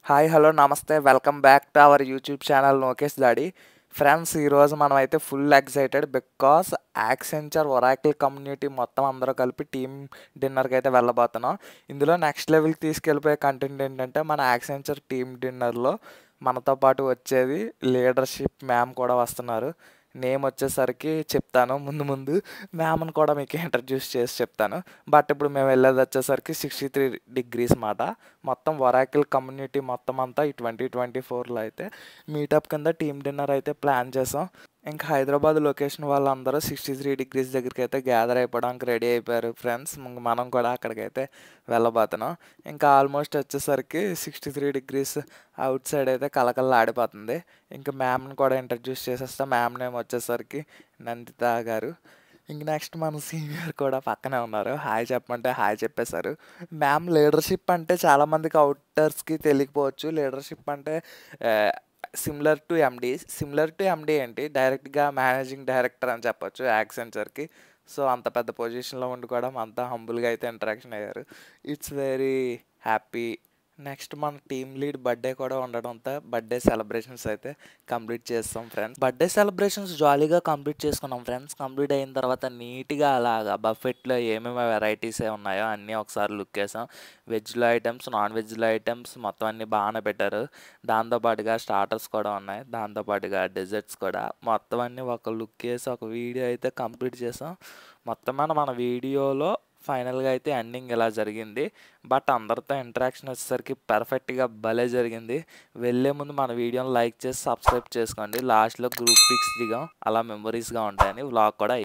Hi hello నమస్తే welcome back to our YouTube channel Lokesh దాడి friends. ఈరోజు మనం అయితే full excited because Accenture Oracle community మొత్తం అందరూ కలిపి టీమ్ డిన్నర్కి అయితే వెళ్ళబోతున్నాం. ఇందులో నెక్స్ట్ లెవెల్కి తీసుకెళ్ళిపోయే కంటెంట్ ఏంటంటే మన యాక్సెంచర్ టీమ్ డిన్నర్లో మనతో పాటు వచ్చేది లీడర్షిప్ మ్యామ్ కూడా వస్తున్నారు. నేమ్ వచ్చేసరికి చెప్తాను ముందు ముందు, మ్యామ్ని కూడా మీకు ఇంట్రడ్యూస్ చేసి చెప్తాను. బట్ ఇప్పుడు మేము వెళ్ళేది వచ్చేసరికి 63 మాట. మొత్తం ఒరాకిల్ కమ్యూనిటీ మొత్తం అంతా ఈ 2024లో అయితే మీటప్ కింద టీమ్ డిన్నర్ అయితే ప్లాన్ చేసాం. ఇంకా హైదరాబాద్ లొకేషన్ వాళ్ళందరూ 63 దగ్గరికి అయితే గ్యాదర్ అయిపోవడానికి రెడీ అయిపోయారు ఫ్రెండ్స్. మనం కూడా అక్కడికైతే వెళ్ళబోతున్నాం. ఇంకా ఆల్మోస్ట్ వచ్చేసరికి 63 అవుట్ సైడ్ అయితే కలకల్లాడిపోతుంది. ఇంకా మ్యామ్ని కూడా ఇంట్రడ్యూస్ చేసేస్తా. మ్యామ్ నేమ్ వచ్చేసరికి నందిత గారు. ఇంక నెక్స్ట్ మన సీనియర్ కూడా పక్కనే ఉన్నారు. హాయ్ చెప్పమంటే హాయ్ చెప్పేశారు. మ్యామ్ లీడర్షిప్ అంటే చాలామందికి అవుటర్స్కి తెలియకపోవచ్చు. లీడర్షిప్ అంటే సిమిలర్ టు ఎండి ఏంటి, డైరెక్ట్గా మేనేజింగ్ డైరెక్టర్ అని చెప్పొచ్చు యాక్సెంచర్కి. సో అంత పెద్ద పొజిషన్లో ఉండి కూడా అంతా హంబుల్గా అయితే ఇంటరాక్షన్ అయ్యారు. It's very happy. నెక్స్ట్ మన టీమ్ లీడ్ బర్త్డే కూడా ఉండడంతో బర్త్డే సెలబ్రేషన్స్ అయితే కంప్లీట్ చేస్తాం ఫ్రెండ్స్. బర్త్డే సెలబ్రేషన్స్ జాలీగా కంప్లీట్ చేసుకున్నాం ఫ్రెండ్స్. కంప్లీట్ అయిన తర్వాత నీట్గా అలాగా బఫెట్లో ఏమేమి వెరైటీస్ ఉన్నాయో అన్నీ ఒకసారి లుక్ వేసాం. వెజ్లో ఐటమ్స్, నాన్ వెజ్లో ఐటమ్స్ మొత్తం అన్నీ బాగానే పెట్టారు. దాంతోపాటుగా స్టార్టర్స్ కూడా ఉన్నాయి, దాంతోపాటుగా డెజర్ట్స్ కూడా. మొత్తం అన్నీ ఒక లుక్ వేసి ఒక వీడియో అయితే కంప్లీట్ చేసాం. మొత్తం మన వీడియోలో ఫైనల్గా అయితే ఎండింగ్ ఇలా జరిగింది. బట్ అందరితో ఇంటరాక్షన్ వచ్చేసరికి పర్ఫెక్ట్గా భలే జరిగింది. వెళ్ళే ముందు మన వీడియోని లైక్ చేసి సబ్స్క్రైబ్ చేసుకోండి. లాస్ట్లో గ్రూప్ పిక్స్ దిగాం, అలా మెమరీస్గా ఉంటాయని వ్లాగ్ కూడా